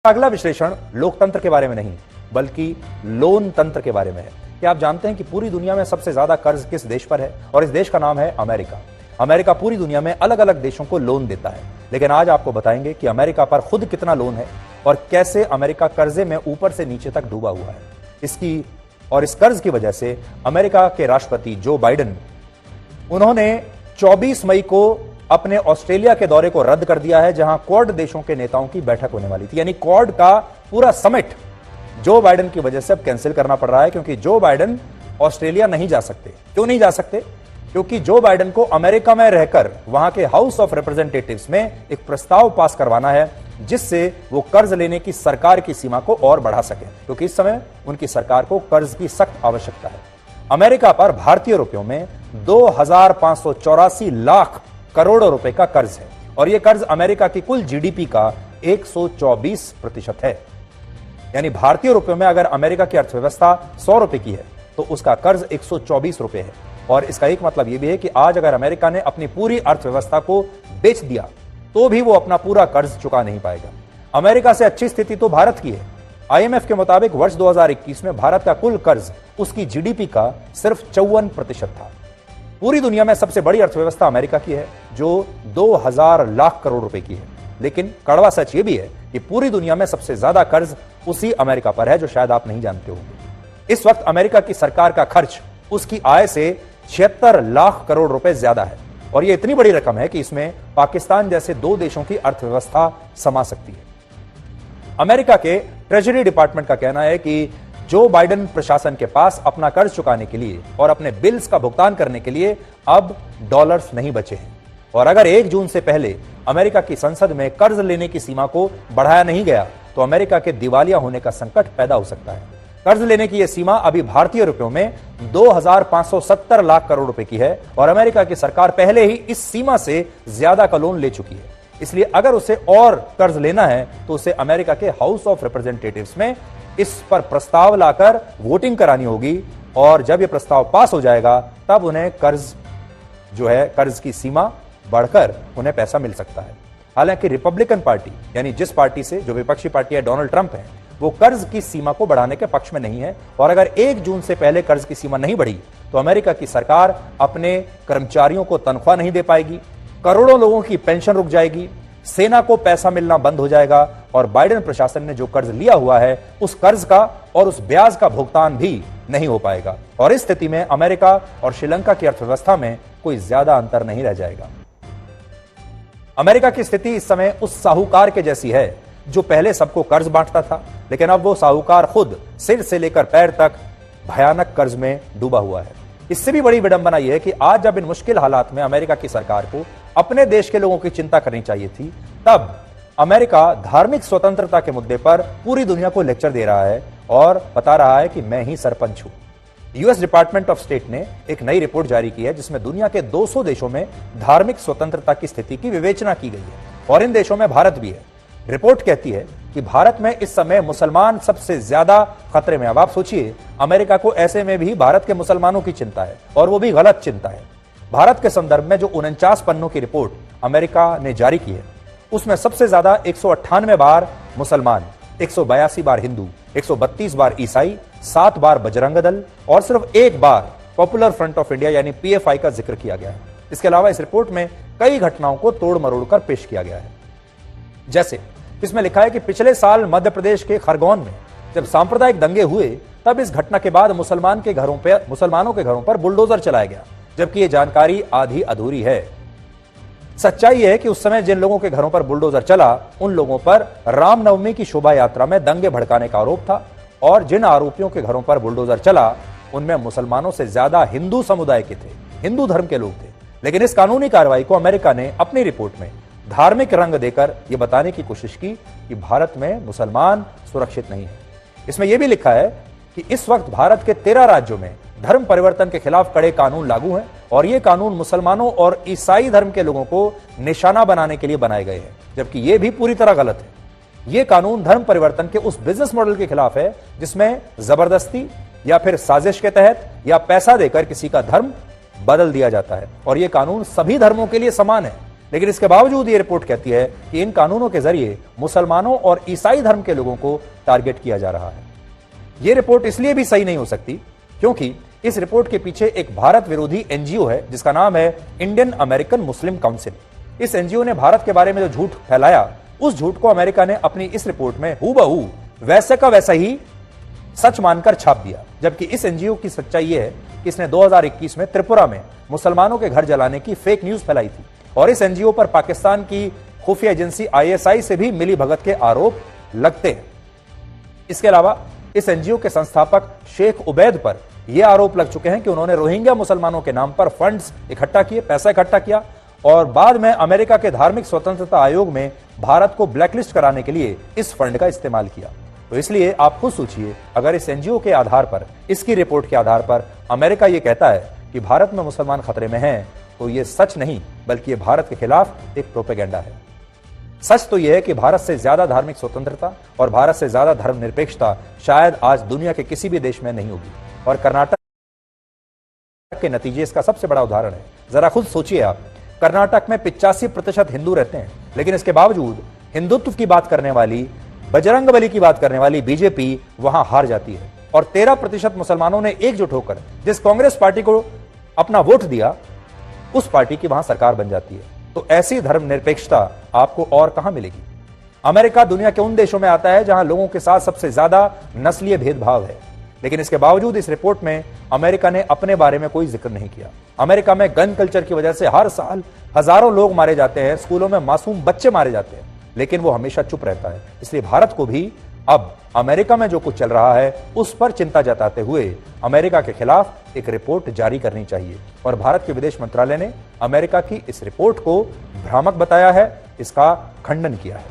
अगला विश्लेषण लोकतंत्र के बारे में नहीं बल्कि लोन तंत्र के बारे में है। क्या आप जानते हैं कि पूरी दुनिया में सबसे ज्यादा कर्ज किस देश पर है? और इस देश का नाम है अमेरिका। अमेरिका पूरी दुनिया में अलग अलग देशों को लोन देता है, लेकिन आज आपको बताएंगे कि अमेरिका पर खुद कितना लोन है और कैसे अमेरिका कर्जे में ऊपर से नीचे तक डूबा हुआ है। इस कर्ज की वजह से अमेरिका के राष्ट्रपति जो बाइडेन, उन्होंने 24 मई को अपने ऑस्ट्रेलिया के दौरे को रद्द कर दिया है, जहां क्वाड देशों के नेताओं की बैठक होने वाली थी। यानी क्वाड का पूरा समिट जो बाइडेन की वजह से अब कैंसिल करना पड़ रहा है, क्योंकि जो बाइडेन ऑस्ट्रेलिया नहीं जा सकते। क्यों नहीं जा सकते? क्योंकि जो बाइडेन को अमेरिका में रहकर वहां के हाउस ऑफ रिप्रेजेंटेटिव्स में एक प्रस्ताव पास करवाना है, जिससे वो कर्ज लेने की सरकार की सीमा को और बढ़ा सके, क्योंकि इस समय उनकी सरकार को कर्ज की सख्त आवश्यकता है। अमेरिका पर भारतीय रुपयों में 2584 लाख करोड़ रुपए का कर्ज है, और यह कर्ज अमेरिका की कुल जीडीपी का 124% है। यानी भारतीय रुपयों में अगर अमेरिका की अर्थव्यवस्था 100 रुपए की है तो उसका कर्ज 124 रुपए है। और इसका एक मतलब यह भी है कि आज अगर अमेरिका ने अपनी पूरी अर्थव्यवस्था को बेच दिया तो भी वो अपना पूरा कर्ज चुका नहीं पाएगा। अमेरिका से अच्छी स्थिति तो भारत की है। आईएमएफ के मुताबिक वर्ष 2021 में भारत का कुल कर्ज उसकी जीडीपी का सिर्फ 54% था। पूरी दुनिया में सबसे बड़ी अर्थव्यवस्था अमेरिका की है, जो 2000 लाख करोड़ रुपए की है। लेकिन कड़वा सच यह भी है कि पूरी दुनिया में सबसे ज्यादा कर्ज उसी अमेरिका पर है, जो शायद आप नहीं जानते होंगे। इस वक्त अमेरिका की सरकार का खर्च उसकी आय से 76 लाख करोड़ रुपए ज्यादा है, और यह इतनी बड़ी रकम है कि इसमें पाकिस्तान जैसे 2 देशों की अर्थव्यवस्था समा सकती है। अमेरिका के ट्रेजरी डिपार्टमेंट का कहना है कि जो बाइडेन प्रशासन के पास अपना कर्ज चुकाने के लिए और अपने बिल्स का भुगतान करने के लिए अब डॉलर्स नहीं बचे हैं, और अगर 1 जून से पहले अमेरिका की संसद में कर्ज लेने की सीमा को बढ़ाया नहीं गया तो अमेरिका के दिवालिया होने का संकट पैदा हो सकता है। कर्ज लेने की यह सीमा अभी भारतीय रुपयों में 2570 लाख करोड़ रुपए की है, और अमेरिका की सरकार पहले ही इस सीमा से ज्यादा का लोन ले चुकी है। इसलिए अगर उसे और कर्ज लेना है तो उसे अमेरिका के हाउस ऑफ रिप्रेजेंटेटिव्स में इस पर प्रस्ताव लाकर वोटिंग करानी होगी, और जब यह प्रस्ताव पास हो जाएगा तब उन्हें कर्ज की सीमा बढ़कर उन्हें पैसा मिल सकता है। हालांकि रिपब्लिकन पार्टी, यानी जिस पार्टी से जो विपक्षी पार्टी है डोनाल्ड ट्रंप है, वो कर्ज की सीमा को बढ़ाने के पक्ष में नहीं है, और अगर 1 जून से पहले कर्ज की सीमा नहीं बढ़ी तो अमेरिका की सरकार अपने कर्मचारियों को तनख्वाह नहीं दे पाएगी, करोड़ों लोगों की पेंशन रुक जाएगी, सेना को पैसा मिलना बंद हो जाएगा, और बाइडेन प्रशासन ने जो कर्ज लिया हुआ है उस कर्ज का और उस ब्याज का भुगतान भी नहीं हो पाएगा। और इस स्थिति में अमेरिका और श्रीलंका की अर्थव्यवस्था में कोई ज्यादा अंतर नहीं रह जाएगा। अमेरिका की स्थिति इस समय उस साहूकार के जैसी है जो पहले सबको कर्ज बांटता था, लेकिन अब वो साहूकार खुद सिर से लेकर पैर तक भयानक कर्ज में डूबा हुआ है। इससे भी बड़ी विडंबना यह है कि आज जब इन मुश्किल हालात में अमेरिका की सरकार को अपने देश के लोगों की चिंता करनी चाहिए थी, तब अमेरिका धार्मिक स्वतंत्रता के मुद्दे पर पूरी दुनिया को लेक्चर दे रहा है और बता रहा है कि मैं ही सरपंच हूं। यूएस डिपार्टमेंट ऑफ स्टेट ने एक नई रिपोर्ट जारी की है, जिसमें दुनिया के 200 देशों में धार्मिक स्वतंत्रता की स्थिति की विवेचना की गई है, और इन देशों में भारत भी है। रिपोर्ट कहती है कि भारत में इस समय मुसलमान सबसे ज्यादा खतरे में। अब आप सोचिए, अमेरिका को ऐसे में भी भारत के मुसलमानों की चिंता है, और वो भी गलत चिंता है। भारत के संदर्भ में जो 49 पन्नों की रिपोर्ट अमेरिका ने जारी की है, उसमें सबसे ज्यादा 198 बार मुसलमान, 182 बार हिंदू, 132 बार ईसाई, 7 बार बजरंग दल, और सिर्फ 1 बार पॉपुलर फ्रंट ऑफ इंडिया यानी पीएफआई का जिक्र किया गया है। इसके अलावा इस रिपोर्ट में कई घटनाओं को तोड़ मरोड़ कर पेश किया गया है। जैसे इसमें लिखा है कि पिछले साल मध्य प्रदेश के खरगोन में जब सांप्रदायिक दंगे हुए, तब इस घटना के बाद मुसलमानों के घरों पर बुलडोजर चलाया गया, जबकि यह जानकारी आधी अधूरी है। सच्चाई है कि उस समय जिन लोगों के घरों पर बुलडोजर चला, उन लोगों पर रामनवमी की शोभा यात्रा में दंगे भड़काने का आरोप था, और जिन आरोपियों के घरों पर बुलडोजर चला उनमें मुसलमानों से ज्यादा हिंदू समुदाय के थे, हिंदू धर्म के लोग थे। लेकिन इस कानूनी कार्रवाई को अमेरिका ने अपनी रिपोर्ट में धार्मिक रंग देकर यह बताने की कोशिश की कि भारत में मुसलमान सुरक्षित नहीं है। इसमें यह भी लिखा है कि इस वक्त भारत के 13 राज्यों में धर्म परिवर्तन के खिलाफ कड़े कानून लागू हैं, और ये कानून मुसलमानों और ईसाई धर्म के लोगों को निशाना बनाने के लिए बनाए गए हैं, जबकि ये भी पूरी तरह गलत है। ये कानून धर्म परिवर्तन के उस बिजनेस मॉडल के खिलाफ है जिसमें जबरदस्ती या फिर साजिश के तहत या पैसा देकर किसी का धर्म बदल दिया जाता है, और यह कानून सभी धर्मों के लिए समान है। लेकिन इसके बावजूद ये रिपोर्ट कहती है कि इन कानूनों के जरिए मुसलमानों और ईसाई धर्म के लोगों को टारगेट किया जा रहा है। यह रिपोर्ट इसलिए भी सही नहीं हो सकती क्योंकि इस रिपोर्ट के पीछे एक भारत विरोधी एनजीओ है जिसका नाम है इंडियन अमेरिकन मुस्लिम काउंसिल। इस एनजीओ ने भारत के बारे में जो झूठ फैलाया, उस झूठ को अमेरिका ने अपनी इस रिपोर्ट में हूबहू वैसे का वैसा ही सच मानकर छाप दिया। जबकि इस एनजीओ की सच्चाई यह है कि इसने 2021 में त्रिपुरा में मुसलमानों के घर जलाने की फेक न्यूज फैलाई थी और इस एनजीओ पर पाकिस्तान की खुफिया एजेंसी आईएसआई से भी मिली भगत के आरोप लगते हैं। इसके अलावा इस एनजीओ के संस्थापक शेख उबैद पर यह आरोप लग चुके हैं कि उन्होंने रोहिंग्या मुसलमानों के नाम पर फंड्स इकट्ठा किए, पैसा इकट्ठा किया और बाद में अमेरिका के धार्मिक स्वतंत्रता आयोग में भारत को ब्लैकलिस्ट कराने के लिए इस फंड का इस्तेमाल किया। तो इसलिए आप खुद सोचिए, अगर इस एनजीओ के आधार पर, इसकी रिपोर्ट के आधार पर अमेरिका यह कहता है कि भारत में मुसलमान खतरे में हैं, तो यह सच नहीं बल्कि यह भारत के खिलाफ एक प्रोपेगेंडा है। सच तो यह है कि भारत से ज्यादा धार्मिक स्वतंत्रता और भारत से ज्यादा धर्मनिरपेक्षता शायद आज दुनिया के किसी भी देश में नहीं होगी और कर्नाटक के नतीजे इसका सबसे बड़ा उदाहरण है। जरा खुद सोचिए आप, कर्नाटक में 85% हिंदू रहते हैं, लेकिन इसके बावजूद हिंदुत्व की बात करने वाली, बजरंगबली की बात करने वाली बीजेपी वहां हार जाती है और 13% मुसलमानों ने एकजुट होकर जिस कांग्रेस पार्टी को अपना वोट दिया, उस पार्टी की वहां सरकार बन जाती है। तो ऐसी धर्मनिरपेक्षता आपको और कहां मिलेगी? अमेरिका दुनिया के उन देशों में आता है जहां लोगों के साथ सबसे ज्यादा नस्लीय भेदभाव है, लेकिन इसके बावजूद इस रिपोर्ट में अमेरिका ने अपने बारे में कोई जिक्र नहीं किया। अमेरिका में गन कल्चर की वजह से हर साल हजारों लोग मारे जाते हैं, स्कूलों में मासूम बच्चे मारे जाते हैं, लेकिन वो हमेशा चुप रहता है। इसलिए भारत को भी अब अमेरिका में जो कुछ चल रहा है उस पर चिंता जताते हुए अमेरिका के खिलाफ एक रिपोर्ट जारी करनी चाहिए और भारत के विदेश मंत्रालय ने अमेरिका की इस रिपोर्ट को भ्रामक बताया है, इसका खंडन किया है।